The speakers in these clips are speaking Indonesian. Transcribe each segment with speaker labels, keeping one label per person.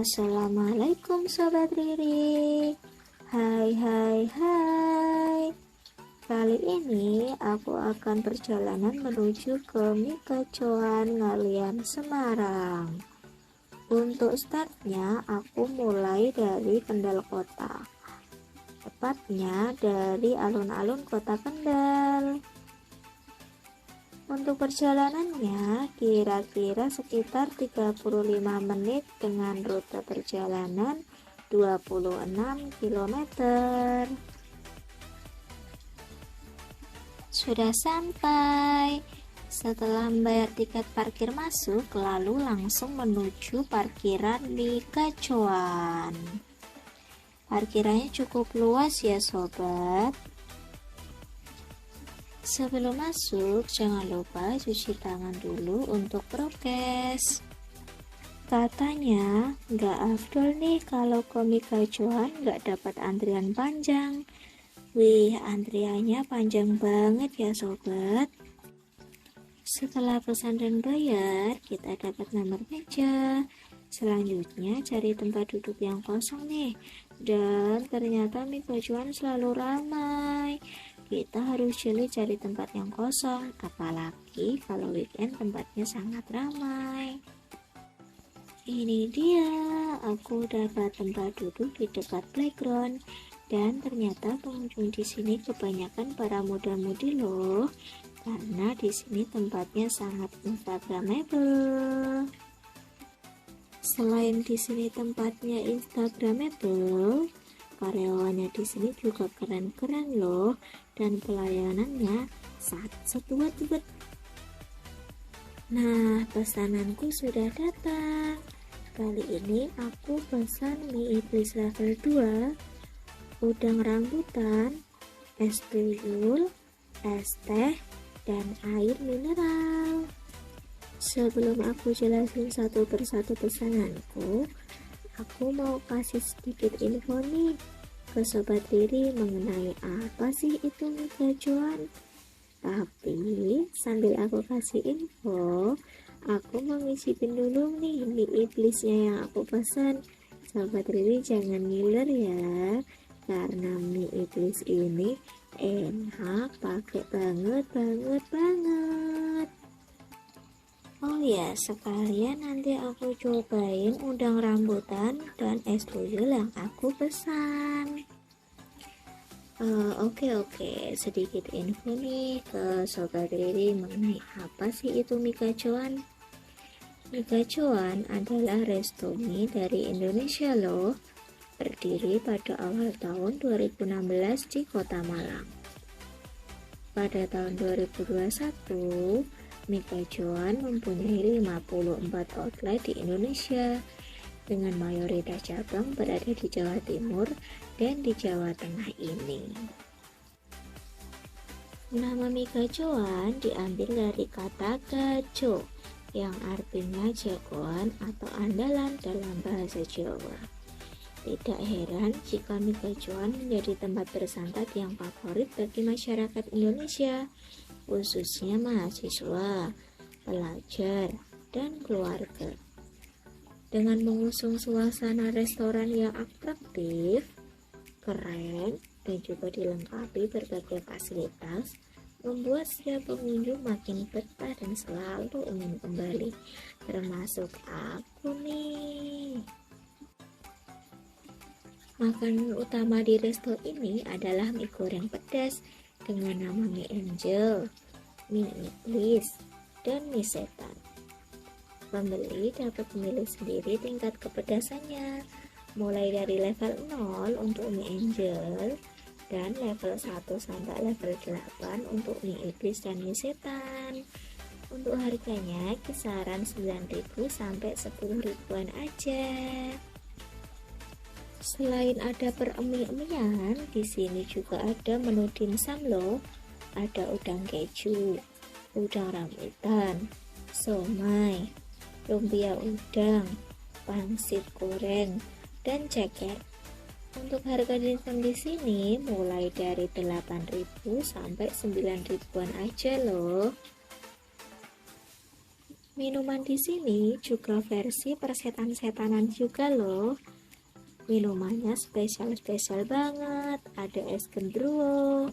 Speaker 1: Assalamualaikum Sobat Riri. Hai. Kali ini aku akan perjalanan menuju ke Mikacoan Ngalian Semarang. Untuk startnya aku mulai dari Kendal Kota, tepatnya dari alun-alun Kota Kendal. Untuk perjalanannya kira-kira sekitar 35 menit dengan rute perjalanan 26 km. Sudah sampai. Setelah membayar tiket parkir masuk, lalu langsung menuju parkiran Mikacoan. Parkirannya cukup luas ya sobat. Sebelum masuk, jangan lupa cuci tangan dulu untuk prokes. Katanya, nggak afdol nih kalau ke Mikacoan nggak dapat antrian panjang. Wih, antriannya panjang banget ya sobat. Setelah pesan dan bayar, kita dapat nomor meja. Selanjutnya cari tempat duduk yang kosong nih. Dan ternyata Mikacoan selalu ramai. Kita harus jeli cari tempat yang kosong, apalagi kalau weekend tempatnya sangat ramai. Ini dia, aku dapat tempat duduk di dekat playground. Dan ternyata pengunjung di sini kebanyakan para muda-mudi loh, karena di sini tempatnya sangat instagramable. Selain di sini tempatnya instagramable, karyawannya di sini juga keren-keren loh, dan pelayanannya satu-satu. Nah, pesananku sudah datang. Kali ini aku pesan mie iblis level 2, udang rambutan, es tuyul, es teh, dan air mineral. Sebelum aku jelasin satu persatu pesananku, aku mau kasih sedikit info nih ke Sobat Riri mengenai apa sih itu Mikacoan. Tapi sambil aku kasih info, aku mau ngicipin dulu nih mie iblisnya yang aku pesan. Sobat Riri jangan ngiler ya, karena mie iblis ini enak, pakai banget. Oh ya, sekalian nanti aku cobain udang rambutan dan es tuyul yang aku pesan. Oke, sedikit info nih ke Sobat Riri mengenai apa sih itu Mikacoan. Mikacoan adalah resto mie dari Indonesia loh, berdiri pada awal tahun 2016 di Kota Malang. Pada tahun 2021, Mikacoan mempunyai 54 outlet di Indonesia, dengan mayoritas cabang berada di Jawa Timur dan di Jawa Tengah ini. Nama Mikacoan diambil dari kata gaco, yang artinya jagoan atau andalan dalam bahasa Jawa. Tidak heran jika Mikacoan menjadi tempat bersantap yang favorit bagi masyarakat Indonesia, khususnya mahasiswa, pelajar, dan keluarga. Dengan mengusung suasana restoran yang atraktif, keren, dan juga dilengkapi berbagai fasilitas, membuat setiap pengunjung makin betah dan selalu ingin kembali, termasuk aku nih. Makanan utama di resto ini adalah mie goreng pedas dengan nama mie angel, mie iblis, dan mie setan. Pembeli dapat memilih sendiri tingkat kepedasannya, mulai dari level 0 untuk mie angel dan level 1 sampai level 8 untuk mie iblis dan mie setan. Untuk harganya kisaran 9.000 sampai 10.000-an aja. Selain ada peremi-emian, di sini juga ada menu dimsum loh. Ada udang keju, udang rambutan, somai, lumpia udang, pangsit goreng, dan ceker. Untuk harga dimsum di sini mulai dari 8.000 sampai 9.000-an aja loh. Minuman di sini juga versi persetan-setanan juga loh. Minumannya spesial-spesial banget. Ada es gendruwo,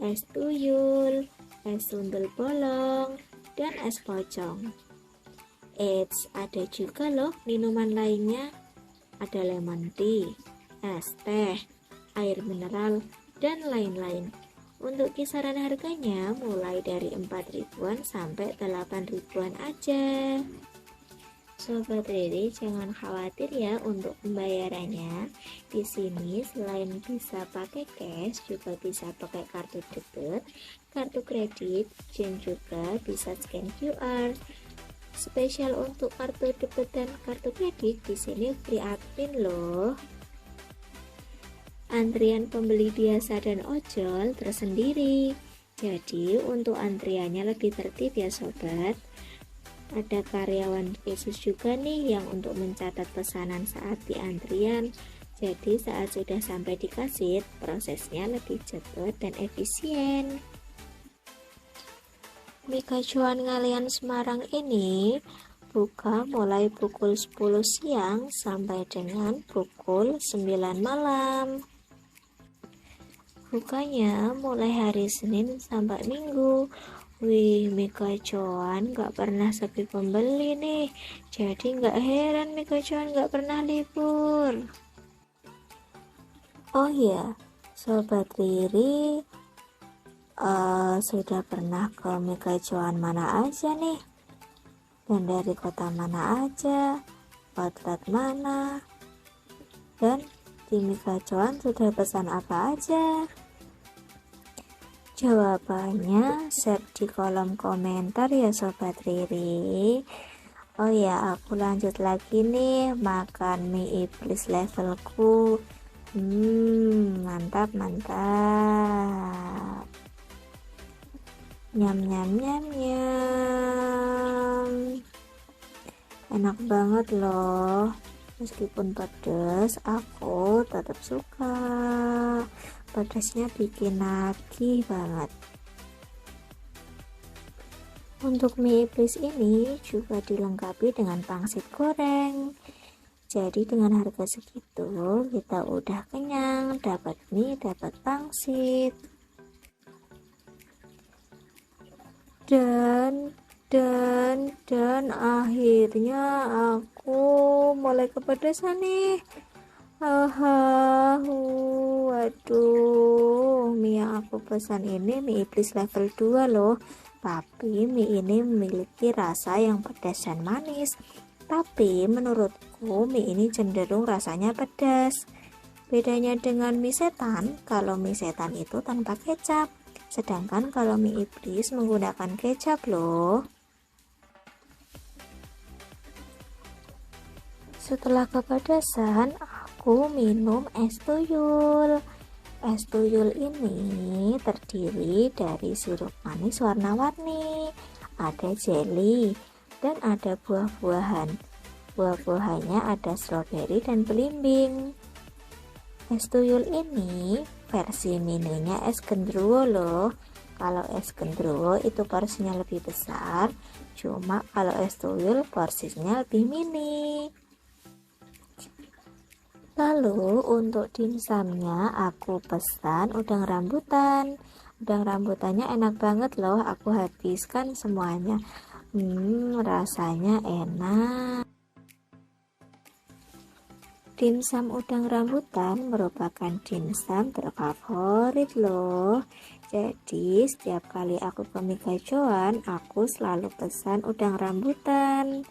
Speaker 1: es tuyul, es sundel bolong, dan es pocong. Eits, ada juga loh minuman lainnya. Ada lemon tea, es teh, air mineral, dan lain-lain. Untuk kisaran harganya mulai dari 4 ribuan sampai 8 ribuan aja. Sobat Riri, jangan khawatir ya untuk pembayarannya. Di sini selain bisa pakai cash, juga bisa pakai kartu debit, kartu kredit, dan juga bisa scan QR. Spesial untuk kartu debit dan kartu kredit di sini free admin loh. Antrian pembeli biasa dan ojol tersendiri. Jadi untuk antriannya lebih tertib ya sobat. Ada karyawan khusus juga nih yang untuk mencatat pesanan saat di antrian. Jadi saat sudah sampai di kasir, prosesnya lebih cepat dan efisien. Mie Cuan Ngalian Semarang ini buka mulai pukul 10 siang sampai dengan pukul 9 malam. Bukanya mulai hari Senin sampai Minggu. Wih, Mie Cuan gak pernah sepi pembeli nih. Jadi gak heran Mie Cuan gak pernah libur. Oh iya, Sobat Riri, sudah pernah ke Mie Cuan mana aja nih? Dan dari kota mana aja? Outlet mana? Dan di Mie Cuan sudah pesan apa aja? Jawabannya share di kolom komentar ya Sobat Riri. Oh ya, aku lanjut lagi nih makan mie iblis levelku. Mantap mantap. Nyam nyam nyam nyam. Enak banget loh. Meskipun pedas, aku tetap suka. Pedasnya bikin nagih banget. Untuk mie iblis ini juga dilengkapi dengan pangsit goreng. Jadi dengan harga segitu kita udah kenyang, dapat mie, dapat pangsit. Dan akhirnya aku mulai kepedesan nih. Waduh, mie yang aku pesan ini mie iblis level 2 loh. Tapi mie ini memiliki rasa yang pedas dan manis. Tapi menurutku mie ini cenderung rasanya pedas. Bedanya dengan mie setan, kalau mie setan itu tanpa kecap. Sedangkan kalau mie iblis menggunakan kecap loh. Setelah kepedasan, aku minum es tuyul. Es tuyul ini terdiri dari sirup manis warna-warni, ada jelly, dan ada buah-buahan. Buah-buahannya ada stroberi dan belimbing. Es tuyul ini versi mininya es gendruwo loh. Kalau es gendruwo itu porsinya lebih besar, cuma kalau es tuyul porsinya lebih mini. Lalu untuk dimsumnya aku pesan udang rambutan. Udang rambutannya enak banget loh, aku habiskan semuanya. Rasanya enak. Dimsum udang rambutan merupakan dimsum terfavorit loh. Jadi setiap kali aku ke Mie Cuan, aku selalu pesan udang rambutan.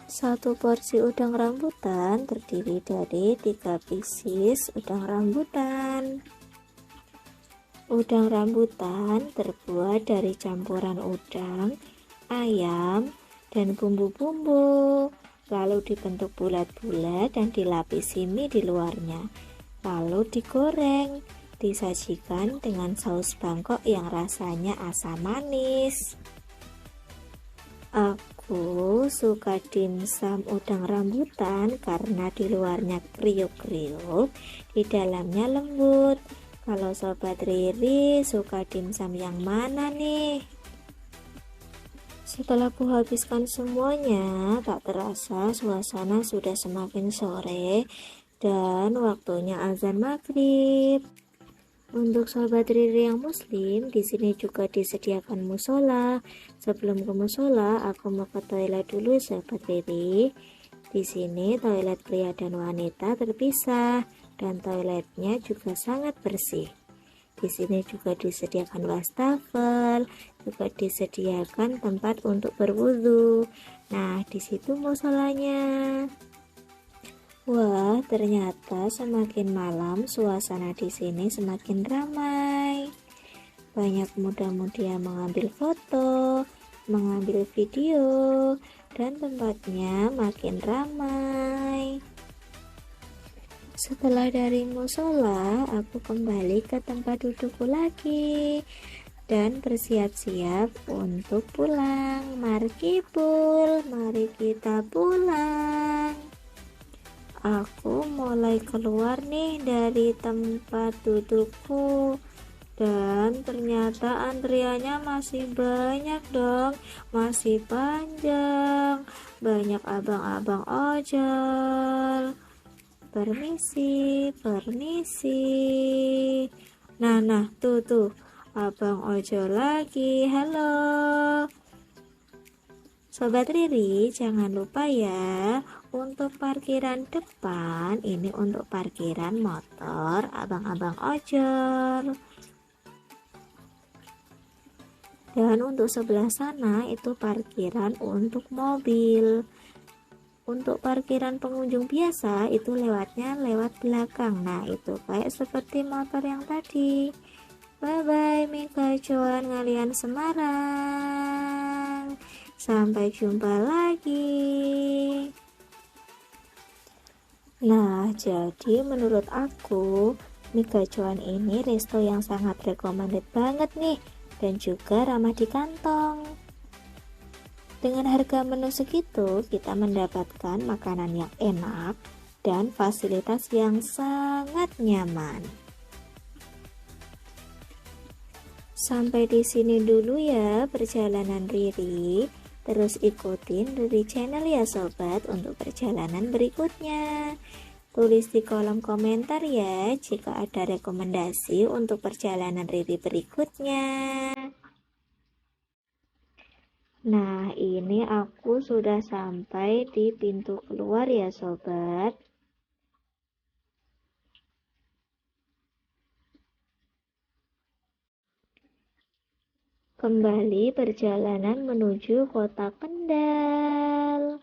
Speaker 1: Satu porsi udang rambutan terdiri dari 3 pieces udang rambutan. Udang rambutan terbuat dari campuran udang, ayam, dan bumbu-bumbu. Lalu dibentuk bulat-bulat dan dilapisi mie di luarnya. Lalu digoreng, disajikan dengan saus Bangkok yang rasanya asam manis. Aku suka dimsum udang rambutan karena di luarnya kriuk-kriuk, di dalamnya lembut. Kalau Sobat Riri suka dimsum yang mana nih? Setelah kuhabiskan semuanya, tak terasa suasana sudah semakin sore dan waktunya azan maghrib. Untuk sahabat Riri yang muslim, di sini juga disediakan musola. Sebelum ke musola, aku mau ke toilet dulu sahabat Riri. Di sini toilet pria dan wanita terpisah dan toiletnya juga sangat bersih. Di sini juga disediakan wastafel, juga disediakan tempat untuk berwudu. Nah, di situ musolanya. Wah, ternyata semakin malam suasana di sini semakin ramai. Banyak muda-mudi yang mengambil foto, mengambil video, dan tempatnya makin ramai. Setelah dari musola, aku kembali ke tempat dudukku lagi dan bersiap-siap untuk pulang. Mari Kipul, mari kita pulang. Aku mulai keluar nih dari tempat dudukku dan ternyata antriannya masih banyak dong, masih panjang, banyak abang-abang ojol. Permisi, permisi. Nah, tuh, abang ojol lagi. Halo. Sobat Riri, jangan lupa ya, untuk parkiran depan ini untuk parkiran motor abang-abang ojol. Dan untuk sebelah sana itu parkiran untuk mobil. Untuk parkiran pengunjung biasa itu lewatnya lewat belakang. Nah, itu kayak seperti motor yang tadi. Bye bye Mika Cuan ngalian Semarang. Sampai jumpa lagi. Nah, jadi menurut aku Mika Cuan ini resto yang sangat recommended banget nih, dan juga ramah di kantong. Dengan harga menu segitu, kita mendapatkan makanan yang enak dan fasilitas yang sangat nyaman. Sampai di sini dulu ya perjalanan Riri. Terus ikutin Riri Channel ya sobat untuk perjalanan berikutnya. Tulis di kolom komentar ya jika ada rekomendasi untuk perjalanan Riri berikutnya. Nah, ini aku sudah sampai di pintu keluar ya sobat. Kembali perjalanan menuju kota Kendal.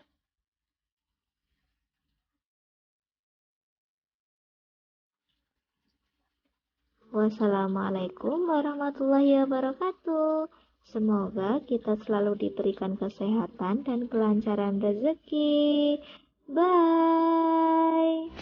Speaker 1: Wassalamualaikum warahmatullahi wabarakatuh. Semoga kita selalu diberikan kesehatan dan kelancaran rezeki. Bye.